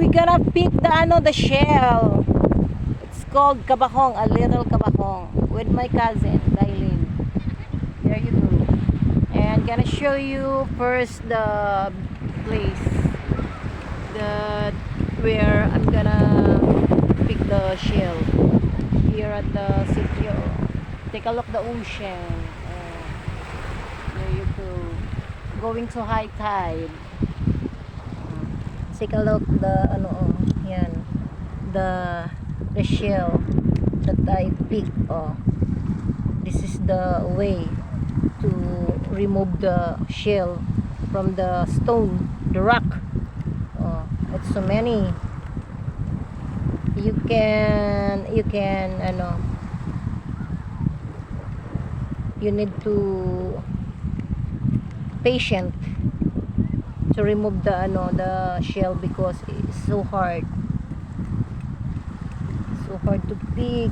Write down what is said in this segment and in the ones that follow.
We're gonna pick the shell. It's called kabahong, a little kabahong, with my cousin Dailin. There you go. And gonna show you first the place, where I'm gonna pick the shell. Here at the city. Take a look the ocean. There you go. Going to high tide. Take a look yan, the shell that I picked. This is the way to remove the shell from the stone, the rock. It's so many. You can you need to patient to remove the shell because it's so hard to pick.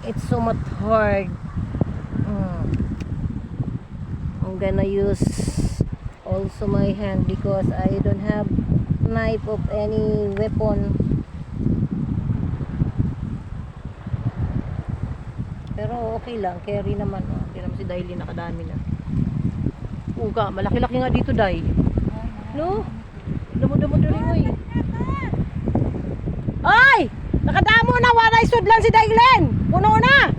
It's so much hard. I'm gonna use also my hand because I don't have knife of any weapon. Pero okay lang, carry naman. Okay naman si Dailin, nakadami na. Uga, malaki-laki nga dito, Day. No? Damo-damo rin mo eh. Ay! Nakadamo na, wala isudlan si Dailin. Puno na.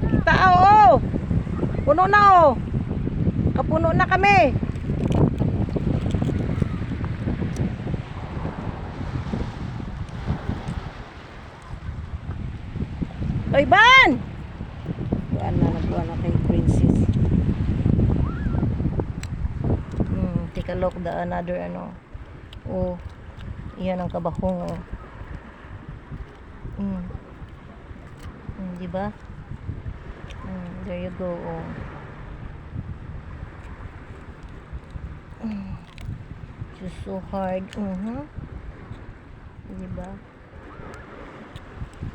Kita, oo. Puno na, oh. Kapuno na kami. Oy, Ban! Nagbuwan na kay Princess. Take a look the another iyan ang kabahong. Diba? There you go. Just so hard. Diba?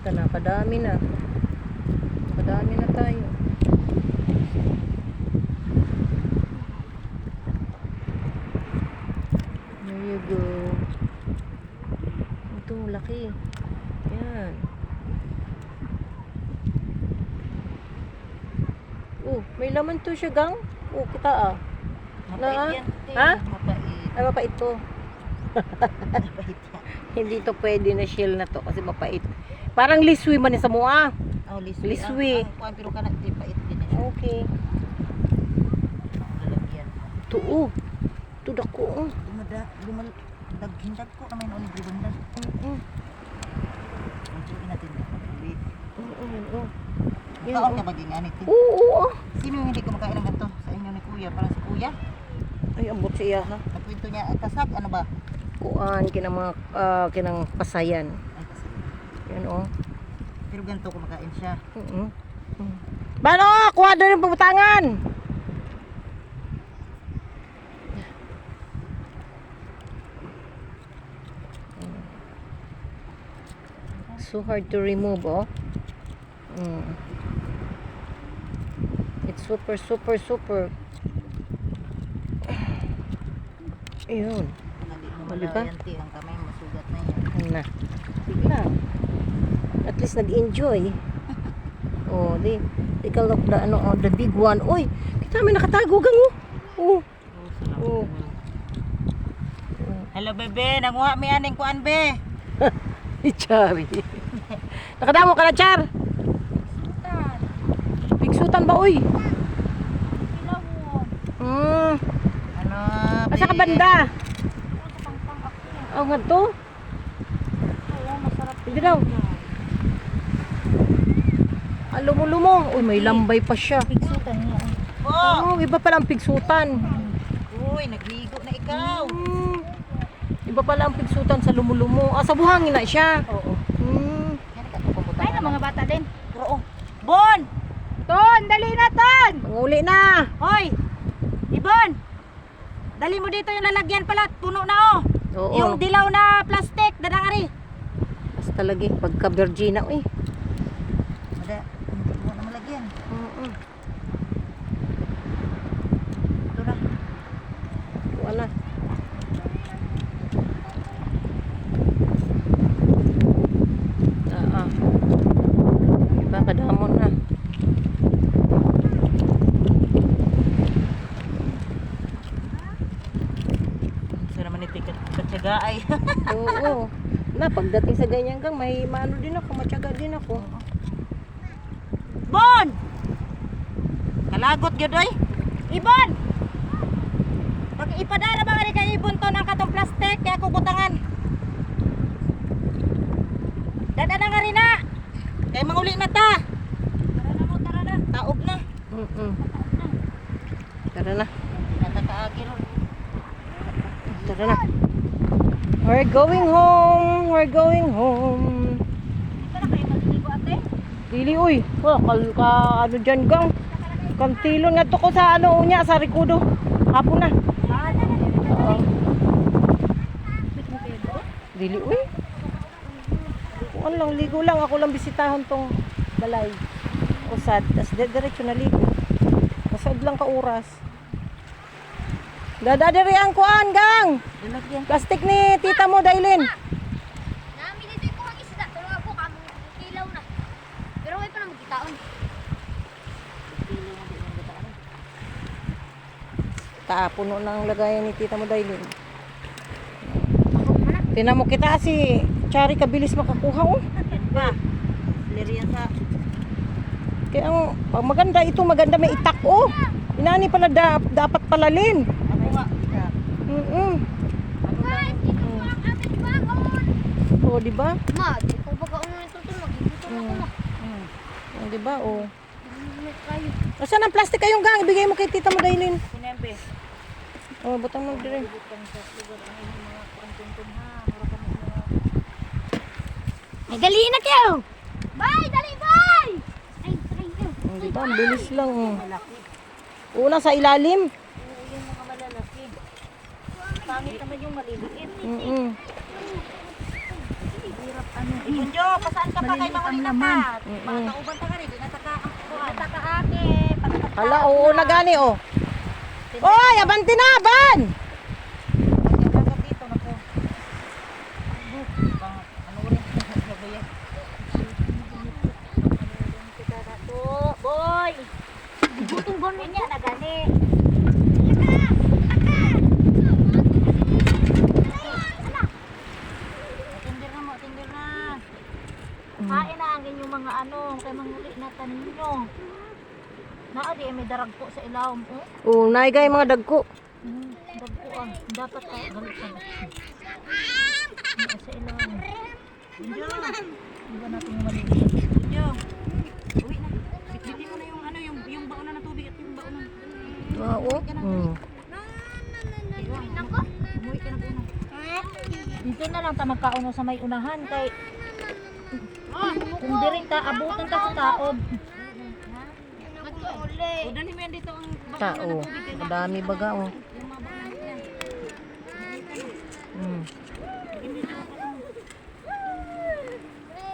Kadami na. Kadami na tayo. There you go. Ito, laki. Yan. May laman to siya, gang. Kita Mapait yan. Ha? Mapait. Ay, mapait to. Mapait yan. Hindi to pwede na shell na to kasi mapait. Parang liswi man sa mua. Liswi. Pero ka na, pait din na siya. Okay. Lalagyan. Tuo. Tudako. Daghindag ko naman o ni Bribundan. Untuin natin na pag-uwi. Kaon ka maging anit. Oo. Sino yung hindi kumakain ng ganito? Sa inyo ni Kuya? Parang si Kuya? Ay, ambot siya ha. Nagkwento niya, kasag, ano ba? Kuan, kinang pasayan. Ay, kasag. Yan Pero ganito kumakain siya. Bano, kuha doon yung pabutangan. So hard to remove, It's super. Ayun. Diba? Ang kamay masugat na yan. Na. Bigla. At least nag-enjoy. Take a look the big one. Oy, kita may nakatago gang. Hello bebe, nanguha mi aning kuan be. Chari. Nakadamo ka na, Char. Bigsutan ba, oy? Ano? Asa ka banda? Nga to? Hindi daw. Lumo. Uy, may lambay pa siya. Pigsutan niya. Iba pala ang pigsutan. Uy, nagligo na ikaw. Iba pala ang pigsutan sa lumulumo. Sa buhangin na siya. Oo. Ay na mga bata din. Oo. Bon! Ton, dali na ton. Panguli na. Hoy. Ibon. Dali mo dito yung lalagyan pala, puno na Oo. Yung dilaw na plastic, dadangari. Basta lagi pagka virgina, uy. Hindi mo na malagyan. Ito na. Wala. Tiyaga ay. Oo. Na, pagdating sa ganyan gang, may maano din ako, matyaga din ako. Bon! Kalagot gyud oy. Ibon! Pag ipadara ba ka kay Ibon to ng katong plastic, kaya kukutangan. Dada na nga rin na. Kay manguli na ta. Tara na mo, tara na. Taog na. Tara na. Natakaagi ron. Tara na. We're going home. We're going home. Tara kayo maliligo ate. Dili, uy. Ano dyan gang? Kantilon nga to ko sa ano unya, sa Rikudo. Hapon na. Oo. Dili, uy. Kuan lang, ligo lang. Ako lang bisitahon tong balay. Usad. Tas diretso na ligo. Usad lang ka oras. Dadadiri ang kuan, gang. Plastic ni tita mo, Dailin. Nami dito ko ang isda, tulong ako kamo kilaw na. Pero way pa na magkitaon. Puno ng lagayan ni tita mo, Dailin. Tinan mo kita si Chari kabilis makakuha, oh. Yan pa. Liriya sa Kaya ang pag maganda ito, maganda may itak, oh. Inani pala dapat palalin. ako nga. Guys, dito ko ang aming baon. Oh, di ba? Ma, di ko baga uno nito tulog. Dito na ko ma. Oh, di ba? Oh. Hindi kayo. Asan ang plastic kayong gang? Ibigay mo kay tita mo, Dailin. Sinembe. Oh, butang mo dire. Ay, dali na kayo. Bye, dali, bye. Ay, try kayo. Oh, di ba? Ang bilis lang. Oh. Una sa ilalim. Yung mga malalaki. Pangit naman yung maliliit. Ibon Jo, pasaan ka pa kay manguli na ta. Pakauban ta ka rin, di na taka ang kuhan. Takaake. Hala, oo na gani, oh. Oy, abanti na, ban! Pagkakagat dito na po. Ano rin? Sabayan. Boy! Butong gonin niya na gani. Tindir na mo, tindir na. Kain na ang inyong mga ano, kay manguli na tanin nyo. Naadi may darag po sa ilawom. Oh. Oh, naigay mga dagko. Dagpuan. Dapat galit ka. Sa ilawom. Jo, Iba natin yung maliliit. Jo. Uwi na. Bitbitin mo na yung ano, yung baon na tubig at yung baon na. Oo. Umuwi ka na po na. Dito na lang ta magkauno sa may unahan kay kung di rin ta abutan ta sa taod. O, dali mo yan dito ang baon Tao. na tubig. Kaya Madami baga, oh. yung mga baon na yan.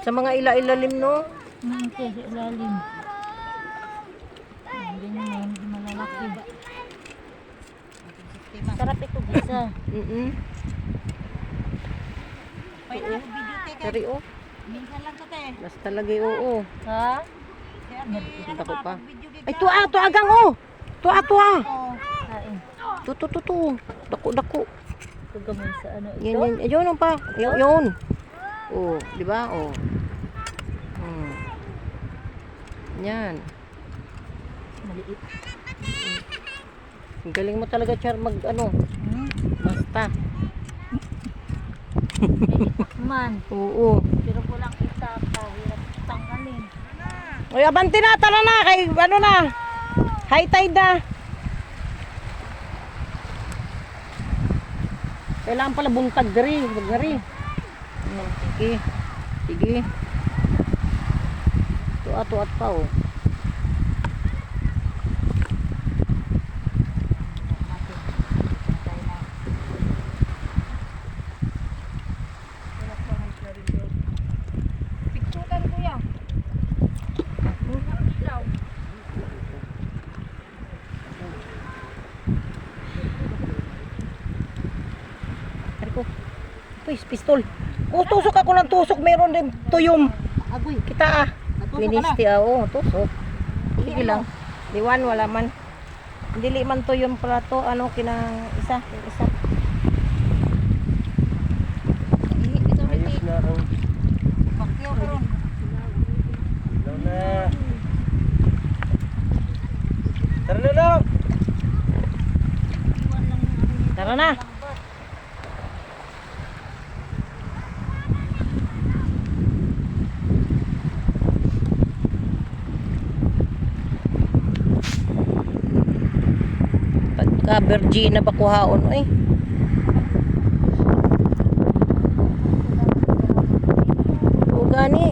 Sa mga ilalim, no? Okay, sa ilalim. Hindi naman, hindi malalaki. Sarap ito bisa. Pwede na video te. Sari, oh. Minsan lang to te. Basta lagi, oo. Ha? Kaya ano Ako pa. video Ay, tuwa gang, oh. Tuwa. Kain. Tu. Dako. Tugamay sa ano ito. Yan. Ayun, pa. Yun. Oh, di ba? Oh. Yan. Maliit. Ang galing mo talaga, Char, ano. Basta. Man. Oo. Pero ko lang itapa. Hirap tanggalin. Oy, abanti na, tara na, kay ano na. High tide na. Kailangan pala buntag dari, bagari. Sige. Tuat pa, oh. Picturean kuya. Ari ko. Ito, pistol. Oh, tusok ako ng tusok. Meron din tuyom. Agoy. Kita ah. Natusok ka na. Winisti ah. Oo, tusok. Sige lang. Diwan, wala man. Dili man tuyom pala to. Ano, kinang isa. na ang Bakyaw karon. ilaw na. Tara na lang. Tara na. Pagka virgin na bakuhaon eh. O gani.